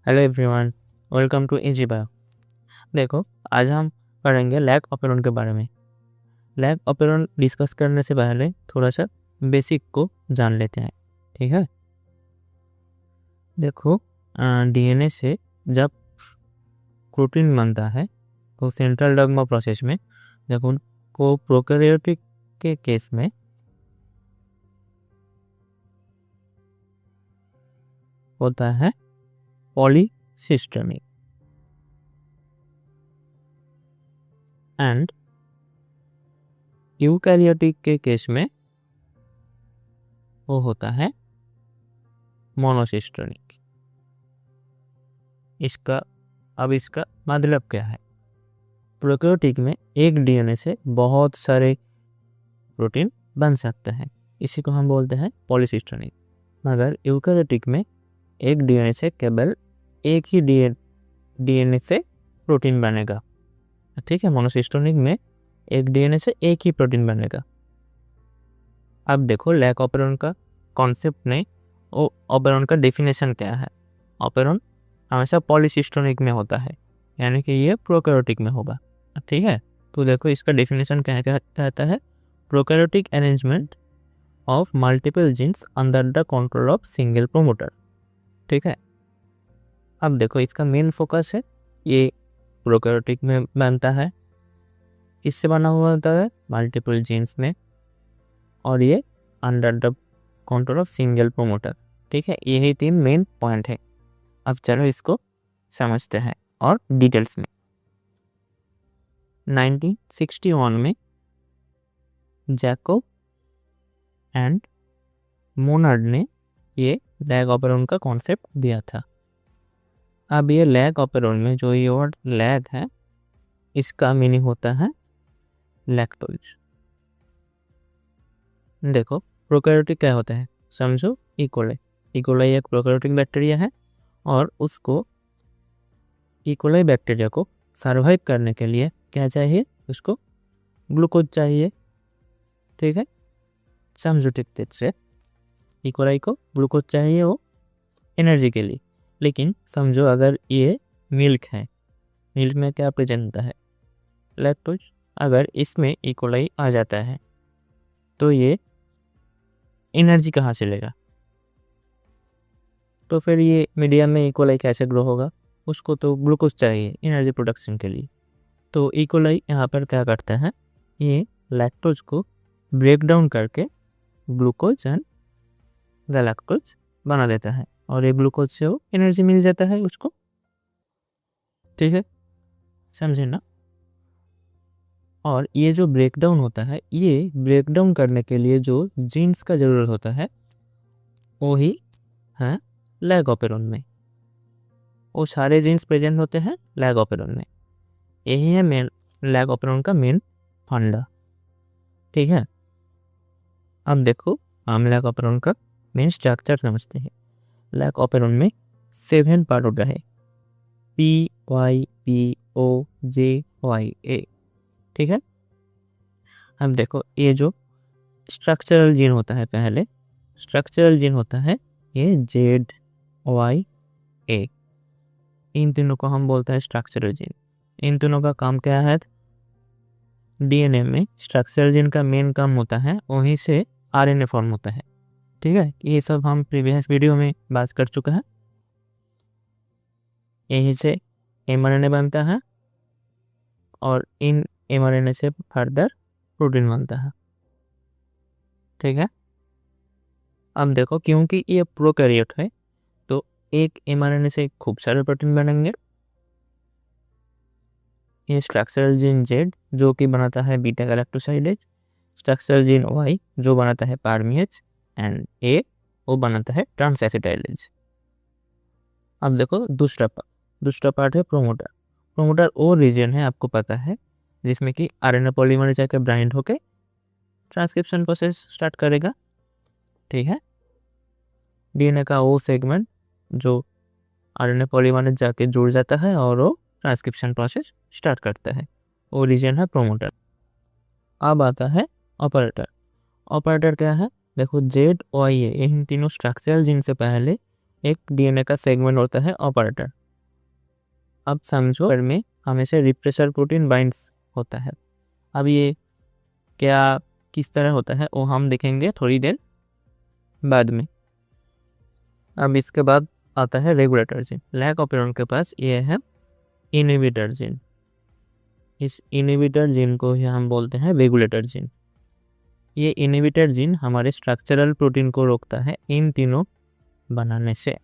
Hello everyone, welcome to easy bio. देखो, आज हम पढ़ेंगे लैग ऑपेरॉन के बारे में। लैग ऑपेरॉन डिस्कस करने से पहले थोड़ा सा बेसिक को जान लेते हैं, ठीक है। देखो, डीएनए से जब प्रोटीन बनता है तो सेंट्रल डॉग्मा प्रोसेस में देखो को प्रोकैरियोटिक के केस में होता है पॉलीसिस्टमी एंड यूकैरियोटिक के केस में वो होता है मोनोसिस्टोनिक। इसका मतलब क्या है? प्रोकैरियोटिक में एक डीएनए से बहुत सारे प्रोटीन बन सकते हैं, इसी को हम बोलते हैं पॉलीसिस्टोनिक। मगर यूकैरियोटिक में एक डीएनए से केवल एक ही डीएनए से प्रोटीन बनेगा, ठीक है। मोनोसिस्टोनिक में एक डीएनए से एक ही प्रोटीन बनेगा। अब देखो, लैग ऑपेरॉन का कॉन्सेप्ट नहीं, वो ऑपेरॉन का डेफिनेशन क्या है। ऑपेरॉन हमेशा पॉलीसिस्टोनिक में होता है, यानी कि ये प्रोकैरियोटिक में होगा, ठीक है। तो देखो, इसका डेफिनेशन क्या कहता है? Prokaryotic arrangement of multiple genes under the control of single promoter, ठीक है। अब देखो, इसका मेन फोकस है ये प्रोकैरियोटिक में बनता है। किससे बना हुआ होता है? मल्टीपल जीन्स में, और ये under the control of single promoter, ठीक है। यही 3 मेन पॉइंट है। अब चलो इसको समझते हैं और डिटेल्स में। 1961 में जैकोब एंड मोनार्ड ने ये लैग ऑपेरॉन का कॉन्सेप्ट दिया था। अब ये लैग ऑपेरॉन में जो ये वर्ड लैग है, इसका मीनिंग होता है लैक्टोज। देखो, प्रोकैरियोटिक क्या होता है समझो। इकोलाई एक प्रोकैरियोटिक बैक्टीरिया है, और उसको इकोलाई बैक्टीरिया को सर्वाइव करने के लिए क्या चाहिए? उसको ग्लूकोज चाहिए, ठीक है। समझो ठीक से, इकोलाई को ग्लूकोज चाहिए वो एनर्जी के लिए। लेकिन समझो अगर ये मिल्क है, मिल्क में क्या प्रेजेंट होता है? लैक्टोज। अगर इसमें इकोलाई आ जाता है तो ये एनर्जी कहाँ से लेगा? तो फिर ये मीडियम में इकोलाई कैसे ग्रो होगा? उसको तो ग्लूकोज चाहिए एनर्जी प्रोडक्शन के लिए। तो इकोलाई यहाँ पर क्या करता है? ये लैक्टोज को ब्रेक डाउन करके ग्लूकोज एंड गैलेक्टोज बना देता है, और ये ग्लूकोज से वो एनर्जी मिल जाता है उसको, ठीक है। समझे ना? और ये जो ब्रेकडाउन होता है, ये ब्रेकडाउन करने के लिए जो जीन्स का ज़रूरत होता है वो ही है लैग ऑपेरॉन में। वो सारे जीन्स प्रेजेंट होते हैं लैग ऑपेरॉन में। यही है मेन लैग ऑपेरॉन का मेन फंडा, ठीक है। अब देखो, हम लैग ऑपेरॉन का मेन स्ट्रक्चर समझते हैं। लैग ऑपेरॉन में 7 पार्ट होता है, PYPOJYA, ठीक है। अब देखो, ये जो स्ट्रक्चरल जीन होता है, पहले स्ट्रक्चरल जीन होता है ये ZYA। इन तीनों को हम बोलते हैं स्ट्रक्चरल जीन। इन तीनों का काम क्या है? डीएनए में स्ट्रक्चरल जीन का मेन काम होता है, वहीं से आरएनए फॉर्म होता है, ठीक है। ये सब हम प्रीवियस वीडियो में बात कर चुका है। यहीं से एमआरएनए बनता है, और इन एमआरएनए से फर्दर प्रोटीन बनता है, ठीक है। अब देखो, क्योंकि ये प्रोकैरियोट है तो एक एमआरएनए से खूब सारे प्रोटीन बनेंगे। ये स्ट्रक्चरल जीन जेड जो कि बनाता है beta galactosidase, structural gene Y जो बनाता है पार्मिएज, एंड ए वो बनाता है ट्रांसएसिटाइलेज। अब देखो, दूसरा पार्ट है प्रोमोटर। प्रोमोटर वो रीजन है, आपको पता है, जिसमें कि आरएनए पॉलीमरेज जाकर बाइंड होकर ट्रांसक्रिप्शन प्रोसेस स्टार्ट करेगा, ठीक है। डीएनए का वो सेगमेंट जो आरएनए पॉलीमरेज जाके जुड़ जाता है और वो ट्रांसक्रिप्शन प्रोसेस स्टार्ट करता है, वो रीजन है प्रोमोटर। अब आता है ऑपरेटर। ऑपरेटर क्या है? देखो, ZYA इन तीनों स्ट्रक्चरल जीन से पहले एक डीएनए का सेगमेंट होता है ऑपरेटर, अब समझो पर में हमेशा रिप्रेसर प्रोटीन बाइंड्स होता है। अब ये क्या किस तरह होता है वो हम देखेंगे थोड़ी देर बाद में। अब इसके बाद आता है रेगुलेटर जीन। लैक ऑपेरॉन के पास ये है इनहिबिटर जीन। इस इनहिबिटर जीन को ही हम बोलते हैं रेगुलेटर जीन। ये इनहिबिटर जीन हमारे स्ट्रक्चरल प्रोटीन को रोकता है इन तीनों बनाने से।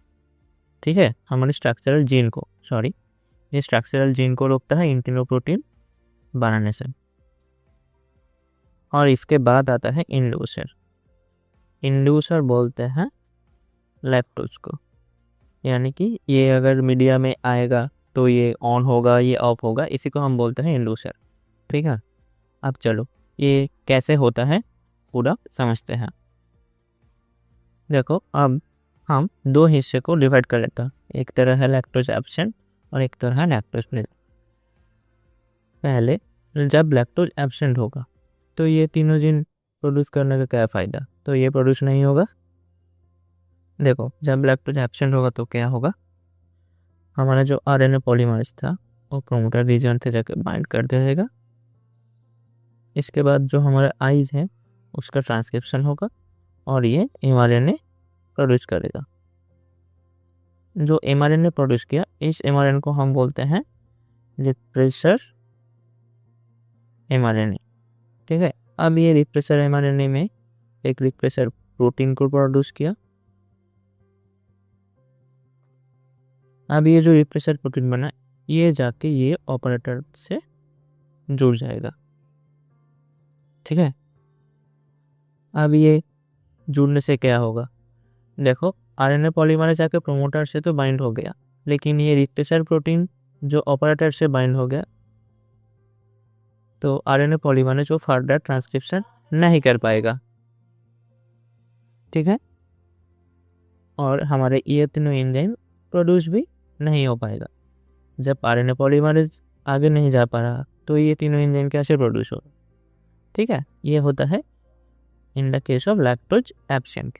ठीक है, हमारे स्ट्रक्चरल जीन को ये स्ट्रक्चरल जीन को रोकता है इन तीनों प्रोटीन बनाने से। और इसके बाद आता है इंड्यूसर। इंड्यूसर बोलते हैं लैक्टोज को, यानी कि ये अगर मीडिया में आएगा तो ये ऑन होगा, ये ऑफ होगा, इसी को हम बोलते हैं इंड्यूसर। ठीक है, अब चलो ये कैसे होता है पूरा समझते हैं। देखो, अब हम दो हिस्से को डिवाइड कर लेते हैं। एक तरह है लैक्टोज एब्सेंट और एक तरह है लैक्टोज प्रेजेंट। पहले जब लैक्टोज एब्सेंट होगा तो ये तीनों जीन प्रोड्यूस करने का क्या फ़ायदा, तो ये प्रोड्यूस नहीं होगा। देखो, जब लैक्टोज एब्सेंट होगा तो क्या होगा, हमारा जो आरएनए पॉलीमरेज था वो प्रोमोटर रीजन से जाकर बाइंड कर देगा। इसके बाद जो हमारा आइज है उसका ट्रांसक्रिप्शन होगा और ये एमआरएनए प्रोड्यूस करेगा। जो एमआरएनए प्रोड्यूस किया, इस एमआरएनए को हम बोलते हैं रिप्रेसर एमआरएनए। ठीक है, अब ये रिप्रेसर एमआरएनए में एक रिप्रेसर प्रोटीन को प्रोड्यूस किया। अब ये जो रिप्रेसर प्रोटीन बना, ये जाके ये ऑपरेटर से जुड़ जाएगा। ठीक है, अब ये जुड़ने से क्या होगा, देखो आरएनए पॉलीमरेज जाके प्रोमोटर से तो बाइंड हो गया, लेकिन ये रिप्रेसर प्रोटीन जो ऑपरेटर से बाइंड हो गया तो आरएनए पॉलीमरेज वो फर्दर ट्रांसक्रिप्शन नहीं कर पाएगा। ठीक है, और हमारे ये तीनों एंजाइम प्रोड्यूस भी नहीं हो पाएगा। जब आरएनए पॉलीमरेज आगे नहीं जा पा रहा तो ये तीनों एंजाइम कैसे प्रोड्यूस होगा। ठीक है, ये होता है in the case of lactose absent.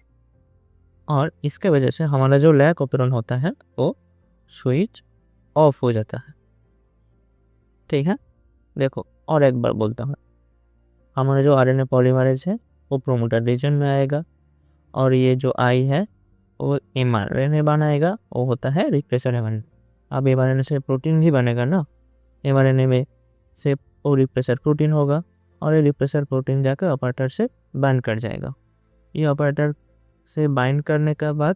और इसके वजह से हमारा जो लैक ऑपेरॉन होता है वो स्विच ऑफ हो जाता है। ठीक है, देखो और एक बार बोलता हूँ, हमारा जो आरएनए पॉलीमरेज है वो प्रोमोटर रीजन में आएगा और ये जो आई है वो एमआरएनए बनाएगा, वो होता है रिप्रेसर एमआरएनए। अब एमआरएनए से प्रोटीन भी बनेगा ना, एमआरएनए में से वो रिप्रेसर प्रोटीन होगा और ये रिप्रेसर प्रोटीन जाकर ऑपरेटर से बाइंड कर जाएगा। ये ऑपरेटर से बाइंड करने के बाद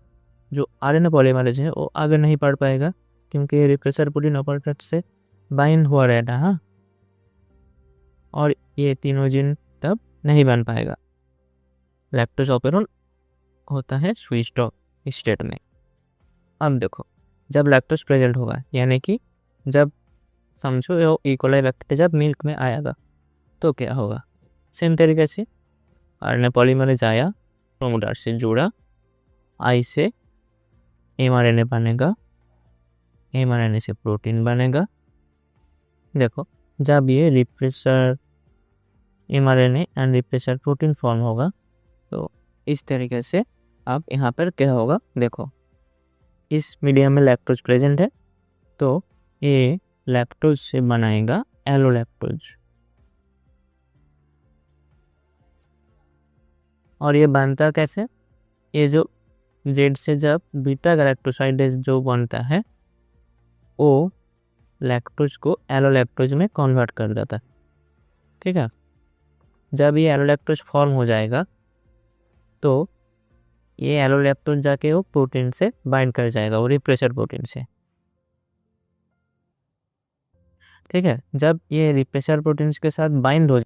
जो आरएनए पॉलीमरेज है वो आगे नहीं बढ़ पाएगा, क्योंकि ये रिप्रेसर प्रोटीन ऑपरेटर से बाइंड हुआ रहता है और ये तीनों जीन तब नहीं बन पाएगा। लैक्टोज ऑपेरॉन होता है स्विच्ड ऑफ स्टेट में। अब देखो, जब लैक्टोज प्रेजेंट होगा, यानी कि जब समझो ये इकोलाई बैक्टीरिया जब मिल्क में आएगा तो क्या होगा, सेम तरीके से आरएनए पॉलीमरेज आया, प्रोमोटर से जुड़ा, आई से एमआरएनए बनेगा, एमआरएनए से प्रोटीन बनेगा। देखो, जब ये repressor mRNA and repressor protein form होगा तो इस तरीके से अब यहाँ पर क्या होगा, देखो इस मीडियम में लैक्टोज प्रेजेंट है तो ये लैक्टोज से बनाएगा एलोलैक्टोज, और ये बनता कैसे, ये जो जेड से जब बीटा गैलेक्टोसाइडेज जो बनता है वो लैक्टोज को एलोलैक्टोज में कन्वर्ट कर देता है। ठीक है, जब ये एलोलैक्टोज फॉर्म हो जाएगा तो ये एलोलैक्टोज जाके वो प्रोटीन से बाइंड कर जाएगा, वो रिप्रेसर प्रोटीन से। ठीक है, जब ये रिप्रेसर प्रोटीन के साथ बाइंड हो,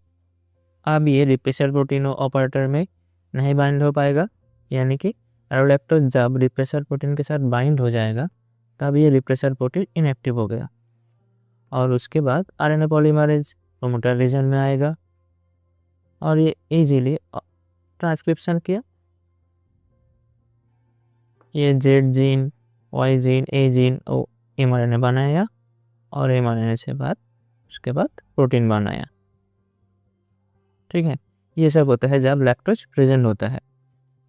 अब ये रिप्रेसर प्रोटीन ऑपरेटर में नहीं बाइंड हो पाएगा, यानी कि एलोलैक्टोज जब रिप्रेसर प्रोटीन के साथ बाइंड हो जाएगा तब ये रिप्रेसर प्रोटीन इनएक्टिव हो गया और उसके बाद आरएनए पॉलीमरेज प्रोमोटर रीजन में आएगा और ये इजीली ट्रांसक्रिप्शन किया, ये जेड जीन, वाई जीन, ए जीन ओ एमआरएनए बनाया और एमआरएनए से बाद उसके बाद प्रोटीन बनाया। ठीक है, ये सब होता है जब लैक्टोज प्रेजेंट होता है।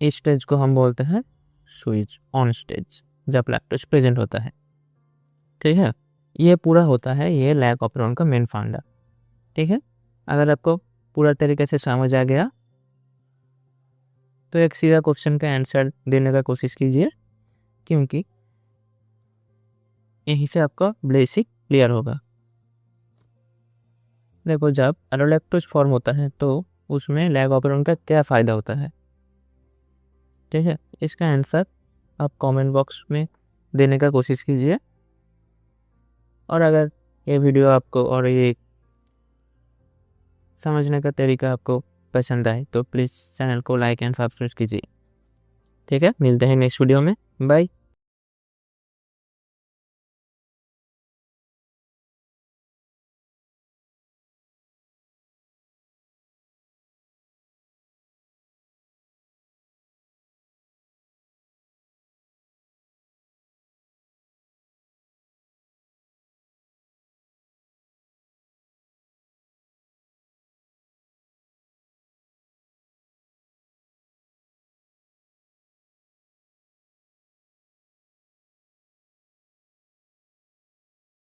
इस स्टेज को हम बोलते हैं स्विच ऑन स्टेज, जब लैक्टोज प्रेजेंट होता है। ठीक है, ये पूरा होता है ये लैग ऑपरेंड का मेन फंडा। ठीक है, अगर आपको पूरा तरीके से समझ आ गया तो एक सीधा क्वेश्चन का आंसर देने का कोशिश कीजिए, क्योंकि यहीं से आपका बेसिक क्लियर होगा। देखो, जब एरोलैक्टोज फॉर्म होता है तो उसमें लैग ऑपरेंड का क्या फ़ायदा होता है। ठीक है, इसका आंसर आप कमेंट बॉक्स में देने का कोशिश कीजिए। और अगर ये वीडियो आपको और ये समझने का तरीका आपको पसंद आए तो प्लीज़ चैनल को लाइक एंड सब्सक्राइब कीजिए। ठीक है, मिलते हैं नेक्स्ट वीडियो में। बाय।